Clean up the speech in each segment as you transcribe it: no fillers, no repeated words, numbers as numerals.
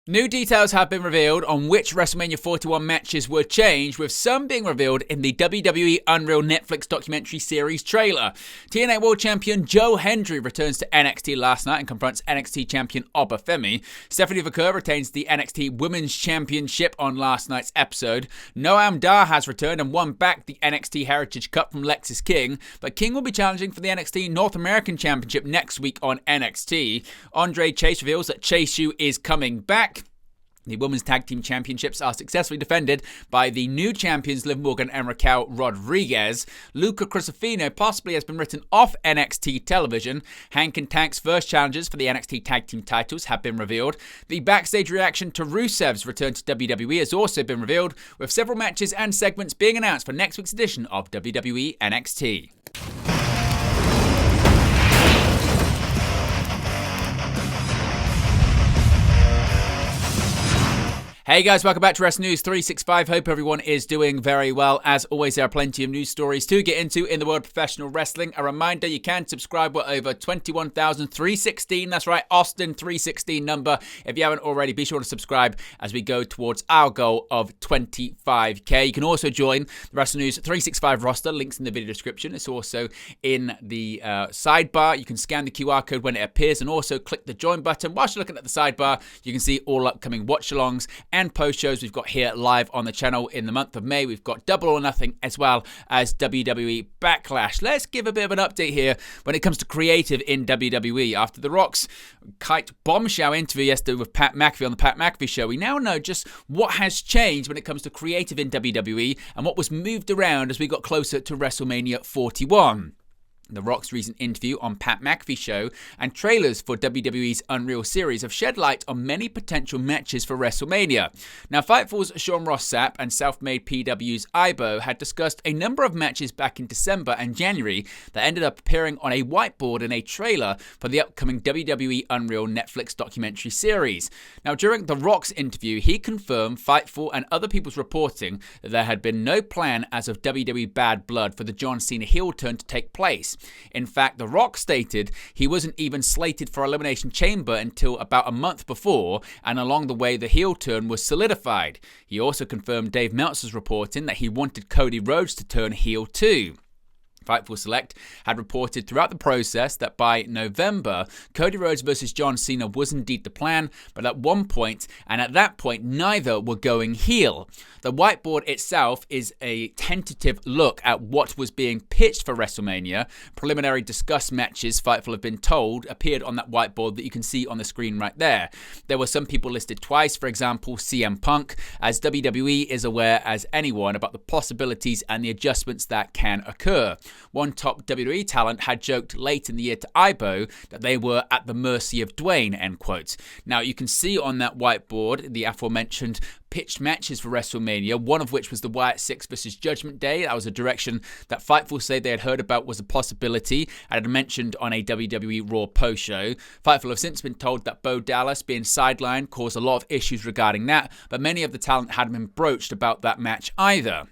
New details have been revealed on which WrestleMania 41 matches were changed, with some being revealed in the WWE Unreal Netflix documentary series trailer. TNA World Champion Joe Hendry returns to NXT last night and confronts NXT Champion Obafemi. Stephanie Vaquer retains the NXT Women's Championship on last night's episode. Noam Dar has returned and won back the NXT Heritage Cup from Lexis King, but King will be challenging for the NXT North American Championship next week on NXT. Andre Chase reveals that Chase U is coming back. The Women's Tag Team Championships are successfully defended by the new champions Liv Morgan and Raquel Rodriguez. Luca Cruino possibly has been written off NXT television. Hank and Tank's first challenges for the NXT Tag Team titles have been revealed. The backstage reaction to Rusev's return to WWE has also been revealed, with several matches and segments being announced for next week's edition of WWE NXT. Hey guys, welcome back to Wrestling News 365. Hope everyone is doing very well. As always, there are plenty of news stories to get into in the world of professional wrestling. A reminder, you can subscribe. We're over 21,316. That's right, Austin 316 number. If you haven't already, be sure to subscribe as we go towards our goal of 25k. You can also join the Wrestling News 365 roster. Links in the video description. It's also in the sidebar. You can scan the QR code when it appears and also click the join button. Whilst you're looking at the sidebar, you can see all upcoming watch-alongs and post shows we've got here live on the channel in the month of May. We've got Double or Nothing as well as WWE Backlash. Let's give a bit of an update here when it comes to creative in WWE. After The Rock's kite bombshell interview yesterday with Pat McAfee on the Pat McAfee Show, we now know just what has changed when it comes to creative in WWE and what was moved around as we got closer to WrestleMania 41. The Rock's recent interview on Pat McAfee Show and trailers for WWE's Unreal series have shed light on many potential matches for WrestleMania. Now, Fightful's Sean Ross Sapp and Selfmade PW's Ibo had discussed a number of matches back in December and January that ended up appearing on a whiteboard in a trailer for the upcoming WWE Unreal Netflix documentary series. Now, during The Rock's interview, he confirmed Fightful and other people's reporting that there had been no plan as of WWE Bad Blood for the John Cena heel turn to take place. In fact, The Rock stated he wasn't even slated for Elimination Chamber until about a month before, and along the way the heel turn was solidified. He also confirmed Dave Meltzer's reporting that he wanted Cody Rhodes to turn heel too. Fightful Select had reported throughout the process that by November, Cody Rhodes versus John Cena was indeed the plan, but at one point, and at that point, neither were going heel. The whiteboard itself is a tentative look at what was being pitched for WrestleMania. Preliminary discussed matches, Fightful have been told, appeared on that whiteboard that you can see on the screen right there. There were some people listed twice, for example, CM Punk, as WWE is aware as anyone about the possibilities and the adjustments that can occur. One top WWE talent had joked late in the year to Ibo that they were at the mercy of Dwayne, end quote. Now, you can see on that whiteboard the aforementioned pitched matches for WrestleMania, one of which was the Wyatt Six versus Judgment Day. That was a direction that Fightful said they had heard about was a possibility and had mentioned on a WWE Raw post show. Fightful have since been told that Bo Dallas being sidelined caused a lot of issues regarding that, but many of the talent hadn't been broached about that match either.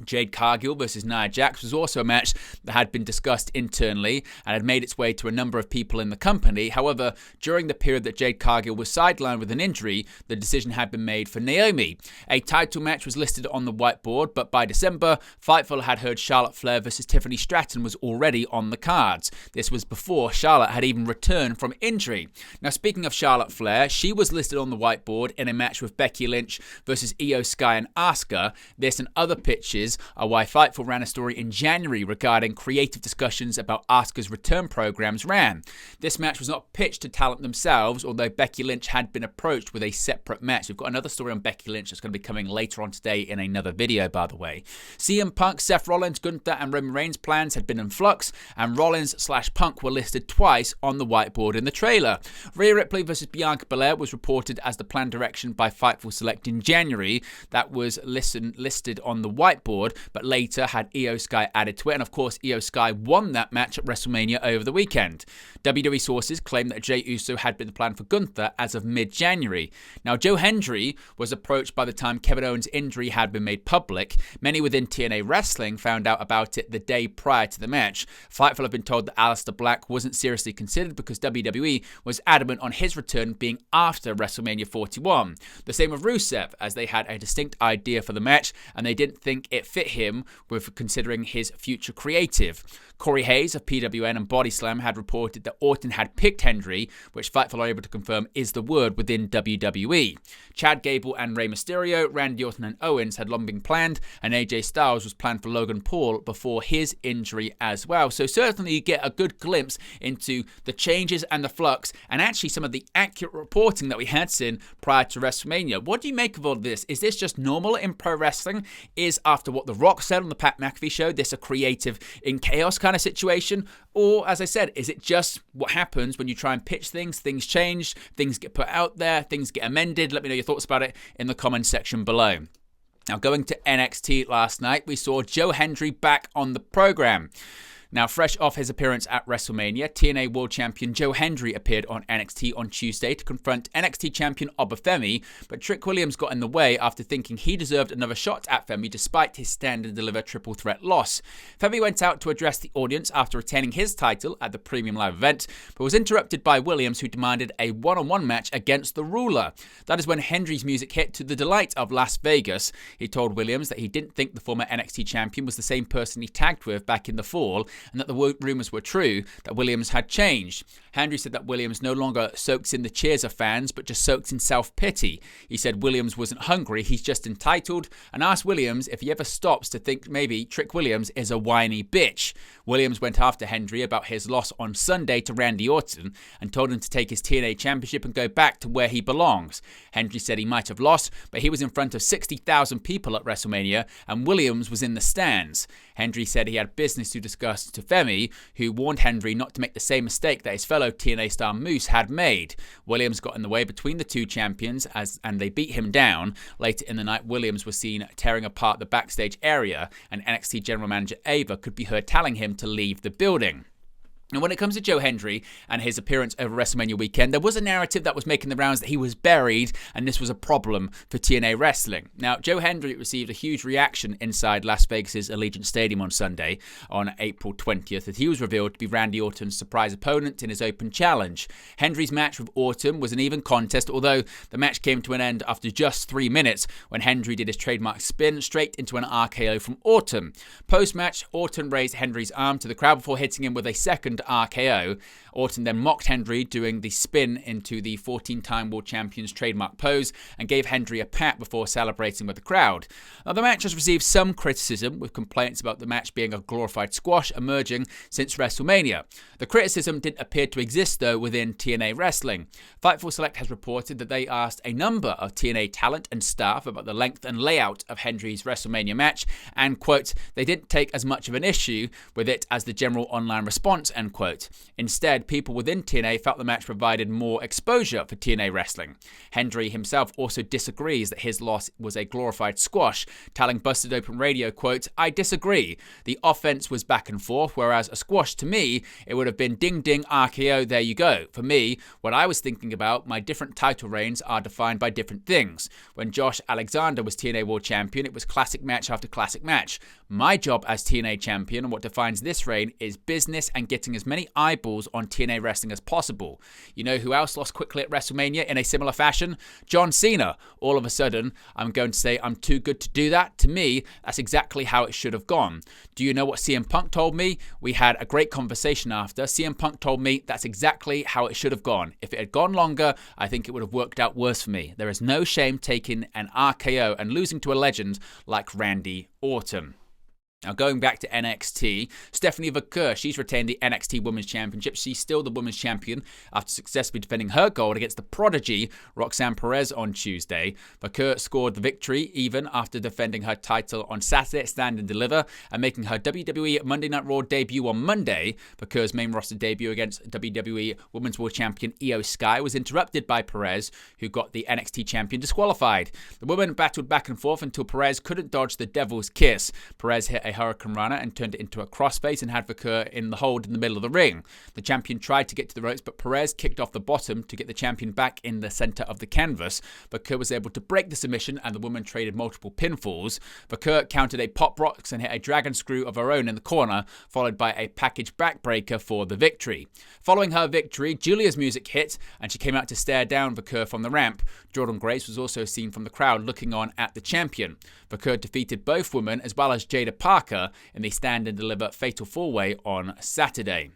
Jade Cargill versus Nia Jax was also a match that had been discussed internally and had made its way to a number of people in the company. However, during the period that Jade Cargill was sidelined with an injury, the decision had been made for Naomi. A title match was listed on the whiteboard, but by December, Fightful had heard Charlotte Flair versus Tiffany Stratton was already on the cards. This was before Charlotte had even returned from injury. Now, speaking of Charlotte Flair, she was listed on the whiteboard in a match with Becky Lynch versus Io Sky and Asuka. This and other pitches are why Fightful ran a story in January regarding creative discussions about Asuka's return programs ran. This match was not pitched to talent themselves, although Becky Lynch had been approached with a separate match. We've got another story on Becky Lynch that's going to be coming later on today in another video, by the way. CM Punk, Seth Rollins, Gunther and Roman Reigns' plans had been in flux, and Rollins/Punk were listed twice on the whiteboard in the trailer. Rhea Ripley versus Bianca Belair was reported as the planned direction by Fightful Select in January. That was listed on the whiteboard board, but later had Io Sky added to it, and of course Io Sky won that match at WrestleMania over the weekend. WWE sources claim that Jey Uso had been the plan for Gunther as of mid-January. Now, Joe Hendry was approached by the time Kevin Owens' injury had been made public. Many within TNA Wrestling found out about it the day prior to the match. Fightful have been told that Aleister Black wasn't seriously considered because WWE was adamant on his return being after WrestleMania 41. The same with Rusev, as they had a distinct idea for the match and they didn't think it fit him with considering his future creative. Corey Hayes of PWN and Body Slam had reported that Orton had picked Hendry, which Fightful are able to confirm is the word within WWE. Chad Gable and Rey Mysterio, Randy Orton and Owens had long been planned, and AJ Styles was planned for Logan Paul before his injury as well. So certainly you get a good glimpse into the changes and the flux, and actually some of the accurate reporting that we had seen prior to WrestleMania. What do you make of all this? Is this just normal in pro wrestling? Is, after what The Rock said on the Pat McAfee show, this a creative in chaos kind of situation? Or, as I said, is it just what happens when you try and pitch things? Things change, things get put out there, things get amended. Let me know your thoughts about it in the comment section below. Now, going to NXT last night, we saw Joe Hendry back on the program. Now, fresh off his appearance at WrestleMania, TNA World Champion Joe Hendry appeared on NXT on Tuesday to confront NXT Champion Femi, but Trick Williams got in the way after thinking he deserved another shot at Femi despite his stand and deliver triple threat loss. Femi went out to address the audience after retaining his title at the Premium Live event, but was interrupted by Williams, who demanded a one-on-one match against the Ruler. That is when Hendry's music hit, to the delight of Las Vegas. He told Williams that he didn't think the former NXT champion was the same person he tagged with back in the fall, and that the rumours were true, that Williams had changed. Hendry said that Williams no longer soaks in the cheers of fans, but just soaks in self-pity. He said Williams wasn't hungry, he's just entitled, and asked Williams if he ever stops to think maybe Trick Williams is a whiny bitch. Williams went after Hendry about his loss on Sunday to Randy Orton and told him to take his TNA championship and go back to where he belongs. Hendry said he might have lost, but he was in front of 60,000 people at WrestleMania and Williams was in the stands. Hendry said he had business to discuss to Femi, who warned Hendry not to make the same mistake that his fellow TNA star Moose had made. Williams got in the way between the two champions and they beat him down. Later in the night, Williams was seen tearing apart the backstage area, and NXT General Manager Ava could be heard telling him to leave the building. Now, when it comes to Joe Hendry and his appearance over WrestleMania weekend, there was a narrative that was making the rounds that he was buried and this was a problem for TNA Wrestling. Now, Joe Hendry received a huge reaction inside Las Vegas' Allegiant Stadium on Sunday, on April 20th, as he was revealed to be Randy Orton's surprise opponent in his open challenge. Hendry's match with Orton was an even contest, although the match came to an end after just 3 minutes when Hendry did his trademark spin straight into an RKO from Orton. Post-match, Orton raised Hendry's arm to the crowd before hitting him with a second RKO. Orton then mocked Hendry doing the spin into the 14-time world champion's trademark pose and gave Hendry a pat before celebrating with the crowd. Now, the match has received some criticism, with complaints about the match being a glorified squash emerging since WrestleMania. The criticism didn't appear to exist, though, within TNA Wrestling. Fightful Select has reported that they asked a number of TNA talent and staff about the length and layout of Hendry's WrestleMania match, and, quote, they didn't take as much of an issue with it as the general online response, end quote. Instead, people within TNA felt the match provided more exposure for TNA Wrestling. Hendry himself also disagrees that his loss was a glorified squash, telling Busted Open Radio, quote, I disagree. The offense was back and forth, whereas a squash, to me, it would have been ding ding RKO, there you go. For me, what I was thinking about, my different title reigns are defined by different things. When Josh Alexander was TNA World Champion, it was classic match after classic match. My job as TNA Champion and what defines this reign is business and getting as many eyeballs on TNA Wrestling as possible. You know who else lost quickly at WrestleMania in a similar fashion? John Cena. All of a sudden, I'm going to say I'm too good to do that. To me, that's exactly how it should have gone. Do you know what CM Punk told me? We had a great conversation after. CM Punk told me that's exactly how it should have gone. If it had gone longer, I think it would have worked out worse for me. There is no shame taking an RKO and losing to a legend like Randy Orton. Now, going back to NXT, Stephanie Vaquer, she's retained the NXT Women's Championship. She's still the Women's Champion after successfully defending her gold against the prodigy Roxanne Perez on Tuesday. Vaquer scored the victory even after defending her title on Saturday at Stand and Deliver and making her WWE Monday Night Raw debut on Monday. Vaquer's main roster debut against WWE Women's World Champion Io Sky was interrupted by Perez, who got the NXT Champion disqualified. The women battled back and forth until Perez couldn't dodge the Devil's Kiss. Perez hit a Hurricane Runner and turned it into a crossface and had Vaquer in the hold in the middle of the ring. The champion tried to get to the ropes, but Perez kicked off the bottom to get the champion back in the center of the canvas. Vaquer was able to break the submission and the woman traded multiple pinfalls. Vaquer countered a pop rocks and hit a dragon screw of her own in the corner, followed by a package backbreaker for the victory. Following her victory, Julia's music hit and she came out to stare down Vaquer from the ramp. Jordan Grace was also seen from the crowd looking on at the champion. Vaquer defeated both women as well as Jada Parker in the Stand and Deliver Fatal 4-Way on Saturday.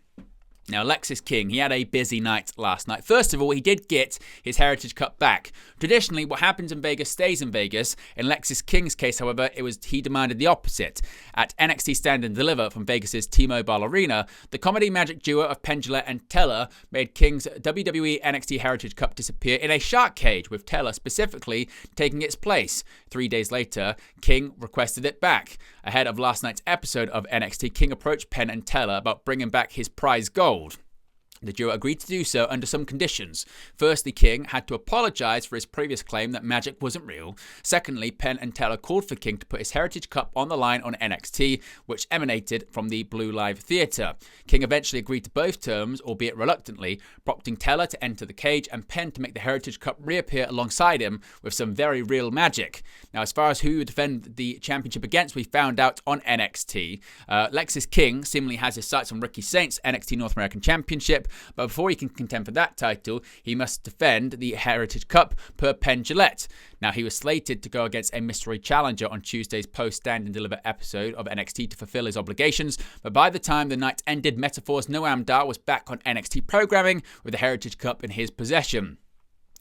Now, Lexis King, he had a busy night last night. First of all, he did get his Heritage Cup back. Traditionally, what happens in Vegas stays in Vegas. In Lexis King's case, however, he demanded the opposite. At NXT Stand and Deliver from Vegas's T-Mobile Arena, the comedy magic duo of Penn Jillette and Teller made King's WWE NXT Heritage Cup disappear in a shark cage, with Teller specifically taking its place. 3 days later, King requested it back. Ahead of last night's episode of NXT, King approached Penn and Teller about bringing back his prize gold. The duo agreed to do so under some conditions. Firstly, King had to apologize for his previous claim that magic wasn't real. Secondly, Penn and Teller called for King to put his Heritage Cup on the line on NXT, which emanated from the Blue Live Theatre. King eventually agreed to both terms, albeit reluctantly, prompting Teller to enter the cage and Penn to make the Heritage Cup reappear alongside him with some very real magic. Now, as far as who would defend the championship against, we found out on NXT. Lexis King seemingly has his sights on Ricky Saints' NXT North American Championship, but before he can contend for that title, he must defend the Heritage Cup per Penn Jillette. Now, he was slated to go against a mystery challenger on Tuesday's post-Stand and Deliver episode of NXT to fulfill his obligations, but by the time the night ended, Metaphor's Noam Dar was back on NXT programming with the Heritage Cup in his possession.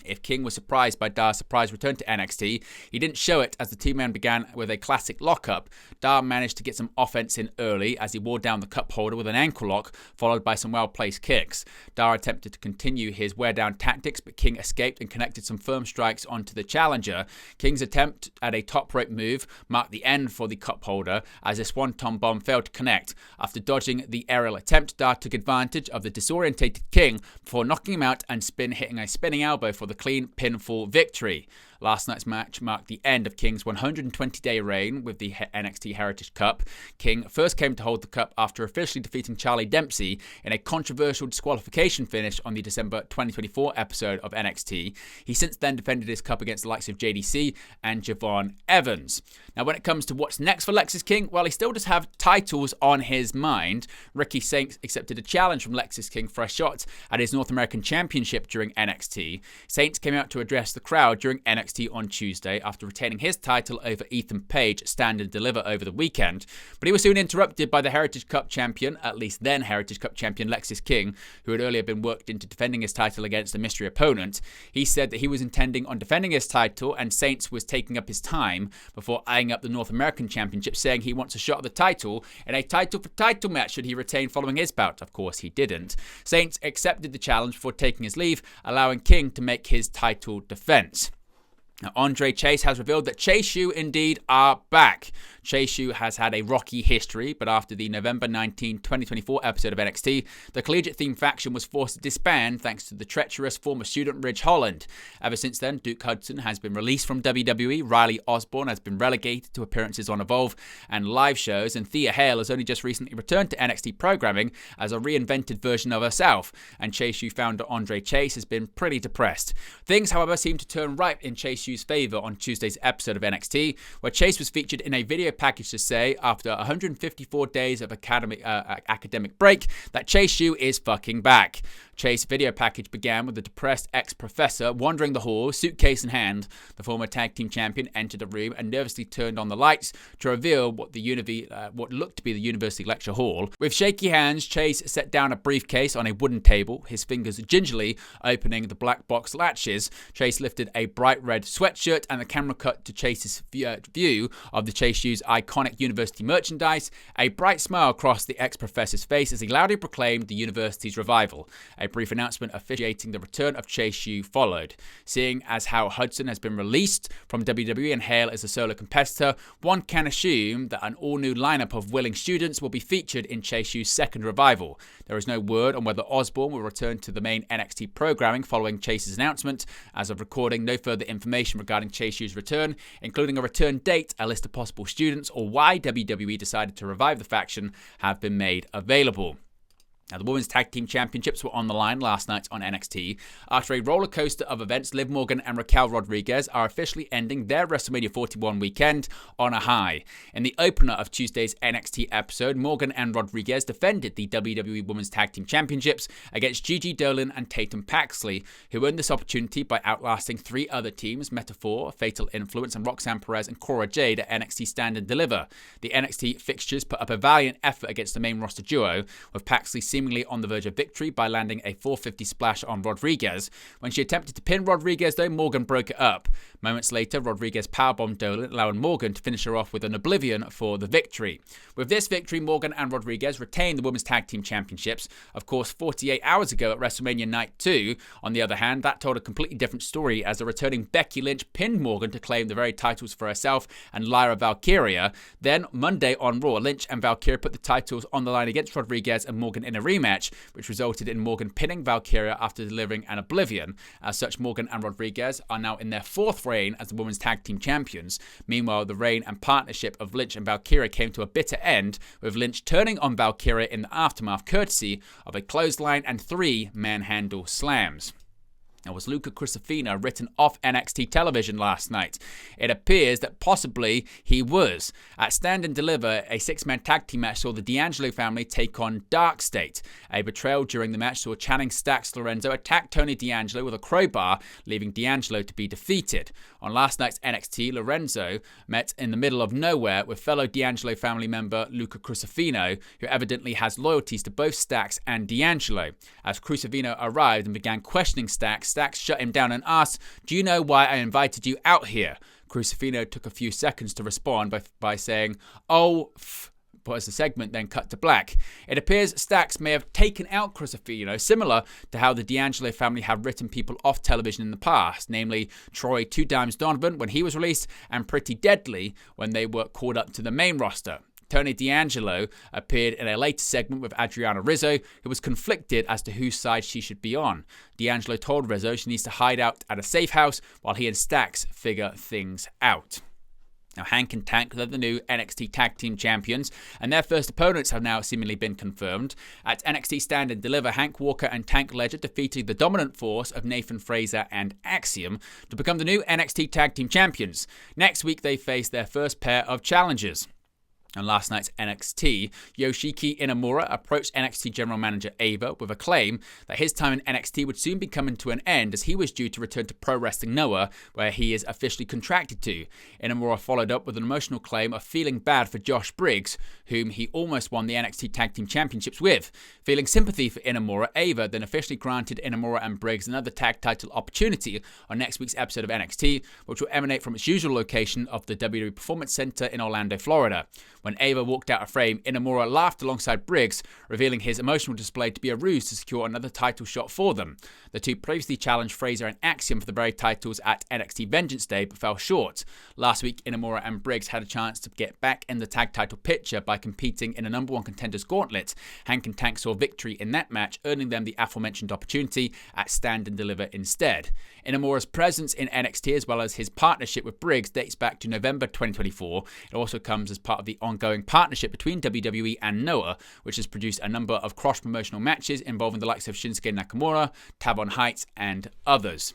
If King was surprised by Dar's surprise return to NXT, he didn't show it as the two-man began with a classic lockup. Dar managed to get some offense in early as he wore down the cup holder with an ankle lock, followed by some well-placed kicks. Dar attempted to continue his wear-down tactics, but King escaped and connected some firm strikes onto the challenger. King's attempt at a top-rope move marked the end for the cup holder as a swanton bomb failed to connect. After dodging the aerial attempt, Dar took advantage of the disorientated King before knocking him out and hitting a spinning elbow for the clean pinfall victory. Last night's match marked the end of King's 120-day reign with the NXT Heritage Cup. King first came to hold the cup after officially defeating Charlie Dempsey in a controversial disqualification finish on the December 2024 episode of NXT. He since then defended his cup against the likes of JDC and Javon Evans. Now, when it comes to what's next for Lexis King, well, he still does have titles on his mind. Ricky Saints accepted a challenge from Lexis King for a shot at his North American Championship during NXT. Saints came out to address the crowd during NXT on Tuesday after retaining his title over Ethan Page, Stand and Deliver over the weekend. But he was soon interrupted by the Heritage Cup champion, at least then Heritage Cup champion Lexis King, who had earlier been worked into defending his title against a mystery opponent. He said that he was intending on defending his title and Saints was taking up his time before eyeing up the North American Championship, saying he wants a shot at the title in a title-for-title match should he retain following his bout. Of course, he didn't. Saints accepted the challenge before taking his leave, allowing King to make his title defense. Now, Andre Chase has revealed that Chase U indeed are back. Chase U has had a rocky history, but after the November 19, 2024 episode of NXT, the collegiate-themed faction was forced to disband thanks to the treacherous former student Ridge Holland. Ever since then, Duke Hudson has been released from WWE, Riley Osborne has been relegated to appearances on Evolve and live shows, and Thea Hale has only just recently returned to NXT programming as a reinvented version of herself, and Chase U founder Andre Chase has been pretty depressed. Things, however, seem to turn right in Chase U's favor on Tuesday's episode of NXT, where Chase was featured in a video package to say, after 154 days of academic break, that Chase U is fucking back. Chase's video package began with the depressed ex-professor wandering the hall, suitcase in hand. The former tag team champion entered the room and nervously turned on the lights to reveal what looked to be the university lecture hall. With shaky hands, Chase set down a briefcase on a wooden table, his fingers gingerly opening the black box latches. Chase lifted a bright red sweatshirt and the camera cut to Chase's view of the Chase U's iconic university merchandise, a bright smile crossed the ex-professor's face as he loudly proclaimed the university's revival. A brief announcement officiating the return of Chase U followed. Seeing as how Hudson has been released from WWE and Hale as a solo competitor, one can assume that an all-new lineup of willing students will be featured in Chase U's second revival. There is no word on whether Osborne will return to the main NXT programming following Chase's announcement. As of recording, no further information regarding Chase U's return, including a return date, a list of possible students, or why WWE decided to revive the faction, have been made available. Now, the Women's Tag Team Championships were on the line last night on NXT. After a roller coaster of events, Liv Morgan and Raquel Rodriguez are officially ending their WrestleMania 41 weekend on a high. In the opener of Tuesday's NXT episode, Morgan and Rodriguez defended the WWE Women's Tag Team Championships against Gigi Dolan and Tatum Paxley, who earned this opportunity by outlasting three other teams, Metaphor, Fatal Influence, and Roxanne Perez and Cora Jade at NXT Stand and Deliver. The NXT fixtures put up a valiant effort against the main roster duo, with Paxley seemingly on the verge of victory by landing a 450 splash on Rodriguez. When she attempted to pin Rodriguez, though, Morgan broke it up. Moments later, Rodriguez powerbombed Dolan, allowing Morgan to finish her off with an Oblivion for the victory. With this victory, Morgan and Rodriguez retained the Women's Tag Team Championships. Of course, 48 hours ago at WrestleMania Night 2, on the other hand, that told a completely different story as the returning Becky Lynch pinned Morgan to claim the very titles for herself and Lyra Valkyria. Then, Monday on Raw, Lynch and Valkyria put the titles on the line against Rodriguez and Morgan in a rematch, which resulted in Morgan pinning Valkyria after delivering an Oblivion. As such, Morgan and Rodriguez are now in their fourth reign as the Women's Tag Team Champions. Meanwhile, the reign and partnership of Lynch and Valkyria came to a bitter end, with Lynch turning on Valkyria in the aftermath courtesy of a clothesline and 3 manhandle slams. Now, was Luca Cruino written off NXT television last night? It appears that possibly he was. At Stand and Deliver, a 6-man tag team match saw the D'Angelo family take on Dark State. A betrayal during the match saw Channing Stacks Lorenzo attack Tony D'Angelo with a crowbar, leaving D'Angelo to be defeated. On last night's NXT, Lorenzo met in the middle of nowhere with fellow D'Angelo family member Luca Cruino, who evidently has loyalties to both Stacks and D'Angelo. As Cruino arrived and began questioning Stacks shut him down and asked, "Do you know why I invited you out here?" Cruino took a few seconds to respond by saying, but as the segment then cut to black. It appears Stacks may have taken out Cruino, similar to how the D'Angelo family have written people off television in the past, namely Troy 2 Dimes Donovan when he was released, and Pretty Deadly when they were called up to the main roster. Tony D'Angelo appeared in a later segment with Adriana Rizzo, who was conflicted as to whose side she should be on. D'Angelo told Rizzo she needs to hide out at a safe house while he and Stacks figure things out. Now, Hank and Tank are the new NXT Tag Team Champions, and their first opponents have now seemingly been confirmed. At NXT Stand and Deliver, Hank Walker and Tank Ledger defeated the dominant force of Nathan Frazer and Axiom to become the new NXT Tag Team Champions. Next week, they face their first pair of challengers. On last night's NXT, Yoshiki Inamura approached NXT General Manager Ava with a claim that his time in NXT would soon be coming to an end as he was due to return to Pro Wrestling Noah, where he is officially contracted to. Inamura followed up with an emotional claim of feeling bad for Josh Briggs, whom he almost won the NXT Tag Team Championships with. Feeling sympathy for Inamura, Ava then officially granted Inamura and Briggs another tag title opportunity on next week's episode of NXT, which will emanate from its usual location of the WWE Performance Center in Orlando, Florida. When Ava walked out of frame, Inamura laughed alongside Briggs, revealing his emotional display to be a ruse to secure another title shot for them. The two previously challenged Frazer and Axiom for the very titles at NXT Vengeance Day, but fell short. Last week, Inamura and Briggs had a chance to get back in the tag title picture by competing in a number 1 contenders gauntlet. Hank and Tank saw victory in that match, earning them the aforementioned opportunity at Stand and Deliver instead. Inamura's presence in NXT, as well as his partnership with Briggs, dates back to November 2024. It also comes as part of the ongoing partnership between WWE and Noah, which has produced a number of cross-promotional matches involving the likes of Shinsuke Nakamura, Tavon Heights, and others.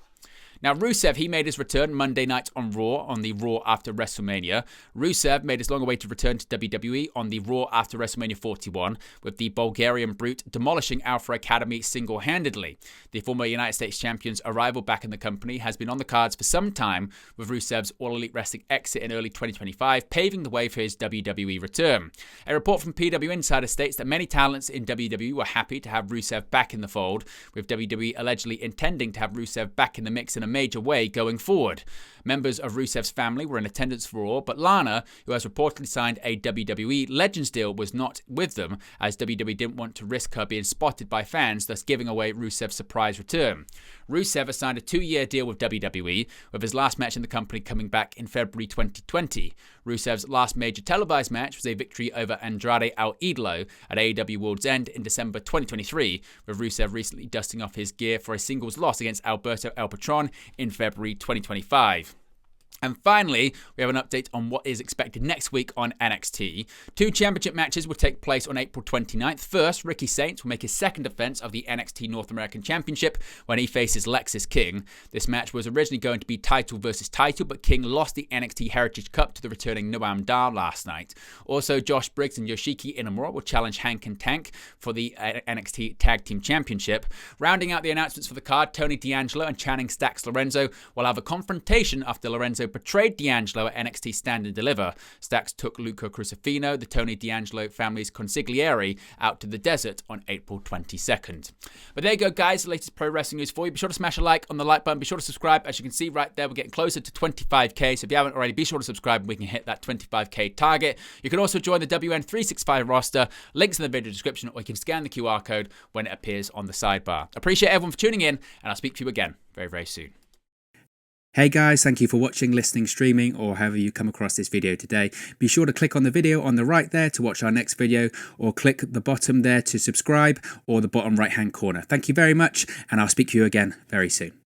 Now, Rusev, he made his return Monday night on Raw, on the Raw after WrestleMania. Rusev made his long-awaited return to WWE on the Raw after WrestleMania 41, with the Bulgarian Brute demolishing Alpha Academy single-handedly. The former United States Champion's arrival back in the company has been on the cards for some time, with Rusev's All Elite Wrestling exit in early 2025 paving the way for his WWE return. A report from PW Insider states that many talents in WWE were happy to have Rusev back in the fold, with WWE allegedly intending to have Rusev back in the mix in a major way going forward. Members of Rusev's family were in attendance for Raw, but Lana, who has reportedly signed a WWE Legends deal, was not with them, as WWE didn't want to risk her being spotted by fans, thus giving away Rusev's surprise return. Rusev has signed a 2-year deal with WWE, with his last match in the company coming back in February 2020. Rusev's last major televised match was a victory over Andrade El Idolo at AEW World's End in December 2023, with Rusev recently dusting off his gear for a singles loss against Alberto El Patron in February 2025. And finally, we have an update on what is expected next week on NXT. 2 championship matches will take place on April 29th. First, Ricky Saints will make his second defense of the NXT North American Championship when he faces Lexis King. This match was originally going to be title versus title, but King lost the NXT Heritage Cup to the returning Noam Dar last night. Also, Josh Briggs and Yoshiki Inamura will challenge Hank and Tank for the NXT Tag Team Championship. Rounding out the announcements for the card, Tony D'Angelo and Channing Stacks Lorenzo will have a confrontation after Lorenzo betrayed D'Angelo at NXT Stand and Deliver. Stacks took Luca Cruino, the Tony D'Angelo family's consigliere, out to the desert on April 22nd. But there you go, guys, the latest pro wrestling news for you. Be sure to smash a like on the like button. Be sure to subscribe. As you can see right there, we're getting closer to 25k. So if you haven't already, be sure to subscribe and we can hit that 25k target. You can also join the WN365 roster. Links in the video description, or you can scan the QR code when it appears on the sidebar. Appreciate everyone for tuning in, and I'll speak to you again very, very soon. Hey guys, thank you for watching, listening, streaming, or however you come across this video today. Be sure to click on the video on the right there to watch our next video, or click the bottom there to subscribe, or the bottom right hand corner. Thank you very much, and I'll speak to you again very soon.